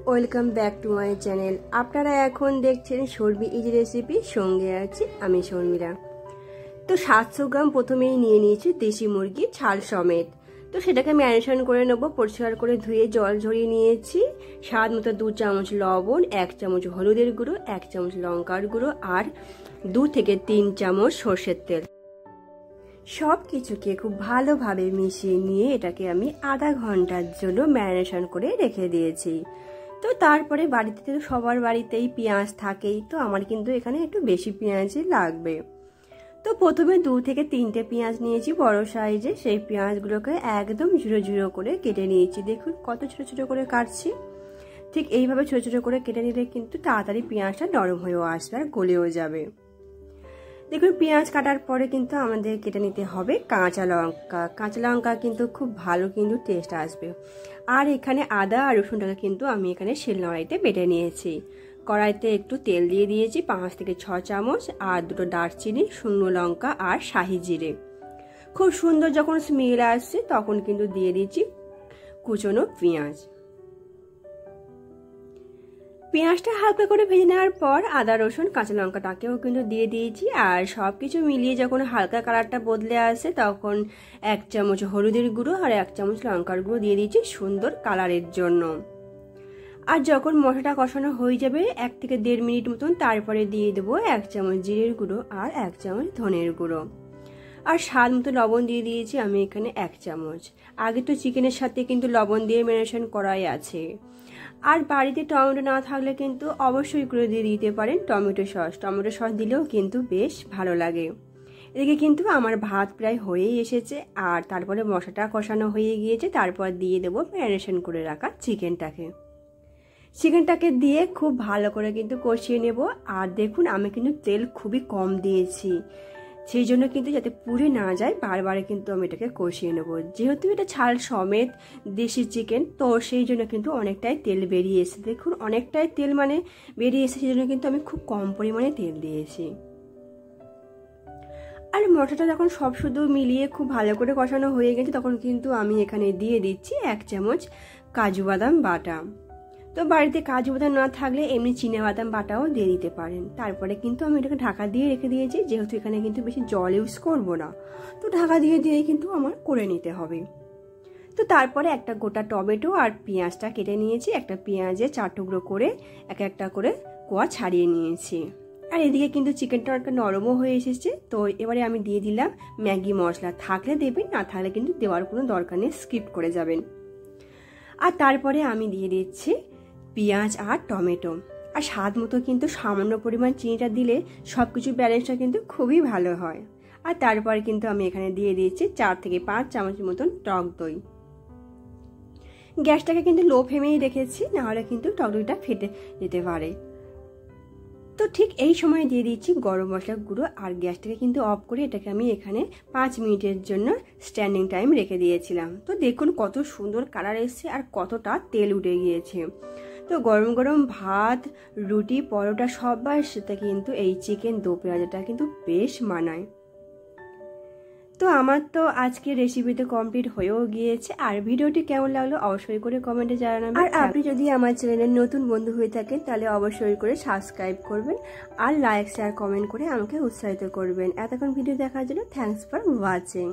Welcome back to my channel. আপনারা এখন দেখছেন শর্মি ইজি রেসিপি, সঙ্গে আছি আমি শর্মিরা। তো 700 গ্রাম প্রথমেই নিয়ে নিয়েছি দেশি মুরগি ছাল সমেত। তো সেটাকে ম্যারিনেশন করে নেবো। পরিষ্কার করে ধুয়ে জল ঝরিয়ে নিয়েছি। স্বাদ মতো 2 চামচ লবণ, 1 চামচ হলুদের গুঁড়ো, 1 চামচ লঙ্কার গুঁড়ো আর 2 থেকে 3 চামচ সর্ষের তেল। সব কিছুকে খুব ভালোভাবে মিশিয়ে নিয়ে এটাকে আমি আধা ঘন্টার জন্য ম্যারিনেশন করে রেখে দিয়েছি। তো তারপরে বাড়িতে তো সবার বাড়িতেই পেঁয়াজ থাকেই, তো আমার কিন্তু এখানে একটু বেশি পেঁয়াজই লাগবে। তো প্রথমে 2 থেকে 3টে পেঁয়াজ নিয়েছি বড় সাইজে। সেই পেঁয়াজগুলোকে একদম ঝুড়ো ঝুড়ো করে কেটে নিয়েছি। দেখুন কত ছোট ছোট করে কাটছি। ঠিক এইভাবে ছোট ছোট করে কেটে নিলে কিন্তু তাড়াতাড়ি পেঁয়াজটা নরম হয়েও আসবে আর গলেও যাবে। দেখুন পেঁয়াজ কাটার পরে কিন্তু আমাদের কেটে নিতে হবে কাঁচা লঙ্কা। কাঁচা লঙ্কা কিন্তু খুব ভালো কিন্তু টেস্ট আসবে। আর এখানে আদা আর রসুনটাকে কিন্তু আমি এখানে শিলনোড়াইতে বেটে নিয়েছি। কড়াইতে একটু তেল দিয়ে দিয়েছি 5 থেকে 6 চামচ আর 2টো দারচিনি, শুকনো লঙ্কা আর শাহি জিরে। খুব সুন্দর যখন স্মেল আসছে তখন কিন্তু দিয়ে দিচ্ছি কুচনো পেঁয়াজ। পেঁয়াজটা হালকা করে ভেজে নেওয়ার পর আদা রসুন কাঁচা লঙ্কাটাকেও কিন্তু দিয়ে দিয়েছি। আর সব কিছু মিলিয়ে যখন হালকা কালারটা বদলে আসে তখন 1 চামচ হলুদের গুঁড়ো আর 1 চামচ লঙ্কার গুঁড়ো দিয়ে দিয়েছি সুন্দর কালারের জন্য। আর যখন মশলাটা কষানো হয়ে যাবে 1 থেকে 1.5 মিনিট মতন, তারপরে দিয়ে দেবো 1 চামচ জিরের গুঁড়ো আর 1 চামচ ধনের গুঁড়ো। আর স্বাদ মতো লবণ দিয়ে দিয়েছি আমি এখানে 1 চামচ। আগে তো চিকেনের সাথে কিন্তু লবণ দিয়ে ম্যারিনেশন করাই আছে। আর বাড়িতে টমেটো না থাকলে কিন্তু অবশ্যই করে দিয়ে দিতে পারেন টমেটো সস। টমেটো সস দিলেও কিন্তু বেশ ভালো লাগে। এদিকে কিন্তু আমার ভাত প্রায় হয়েই এসেছে আর তারপরে মশলাটা কষানো হয়ে গিয়েছে। তারপর দিয়ে দেবো ম্যারিনেশন করে রাখা চিকেনটাকে দিয়ে খুব ভালো করে কিন্তু কষিয়ে নেব। আর দেখুন আমি কিন্তু তেল খুবই কম দিয়েছি, সেই জন্য কিন্তু যাতে পুড়ে না যায় বারবারে কিন্তু আমি এটাকে কষিয়ে নেব। যেহেতু এটা ছাল সমেত দেশি চিকেন, তো সেই জন্য কিন্তু অনেকটাই তেল বেরিয়ে এসেছে। দেখুন অনেকটাই তেল মানে বেরিয়ে এসেছে, সেই জন্য কিন্তু আমি খুব কম পরিমাণে তেল দিয়েছি। আর মশলাটা যখন সব শুধু মিলিয়ে খুব ভালো করে কষানো হয়ে গেছে তখন কিন্তু আমি এখানে দিয়ে দিচ্ছি 1 চামচ কাজু বাদাম বাটা। তো বাড়িতে কাজু বাদাম না থাকলে এমনি চিনা বাদাম বাটাও দিয়ে দিতে পারেন। তারপরে কিন্তু আমি এটাকে ঢাকা দিয়ে রেখে দিয়েছি, যেহেতু এখানে কিন্তু বেশি জল ইউজ করব না, তো ঢাকা দিয়ে কিন্তু আমার করে নিতে হবে। তো তারপরে একটা গোটা টমেটো আর পেঁয়াজটা কেটে নিয়েছি। একটা পেঁয়াজে 4 টুকরো করে একটা করে কোয়া ছাড়িয়ে নিয়েছি। আর এদিকে কিন্তু চিকেনটা একটা নরমও হয়ে এসেছে। তো এবারে আমি দিয়ে দিলাম ম্যাগি মশলা। থাকলে দেবেন, না থাকলে কিন্তু দেওয়ার কোনো দরকার নেই, স্কিপ করে যাবেন। আর তারপরে আমি দিয়ে দিচ্ছি পেঁয়াজ আর টমেটো। আর স্বাদ মতো কিন্তু সামান্য পরিমাণ চিনিটা দিলে সব কিছু ব্যালেন্সটা কিন্তু খুবই ভালো হয়। আর তারপরে কিন্তু আমি এখানে দিয়ে দিচ্ছি 4 থেকে 5 চামচ মতন টক দই। গ্যাসটাকে কিন্তু লো ফ্লেমেই রেখেছি, নাহলে কিন্তু টক দইটা ফেটে যেতে পারে। তো ঠিক এই সময় দিয়ে দিচ্ছি গরম মশলা গুঁড়ো। আর গ্যাসটাকে কিন্তু অফ করে এটাকে আমি এখানে 5 মিনিটের জন্য স্ট্যান্ডিং টাইম রেখে দিয়েছিলাম। তো দেখুন কত সুন্দর কালার এসছে আর কতটা তেল উঠে গিয়েছে। তো গরম গরম ভাত, রুটি, পরোটা সবার সাথে কিন্তু এই চিকেন দো পেঁয়াজাটা কিন্তু বেশ মানায়। তো আমার তো আজকে রেসিপিতে কমপ্লিট হয়েও গিয়েছে। আর ভিডিওটি কেমন লাগলো অবশ্যই করে কমেন্টে জানাবেন। আর আপনি যদি আমার চ্যানেলের নতুন বন্ধু হয়ে থাকেন তাহলে অবশ্যই করে সাবস্ক্রাইব করবেন আর লাইক শেয়ার কমেন্ট করে আমাকে উৎসাহিত করবেন। এতক্ষণ ভিডিও দেখার জন্য থ্যাঙ্কস ফর ওয়াচিং।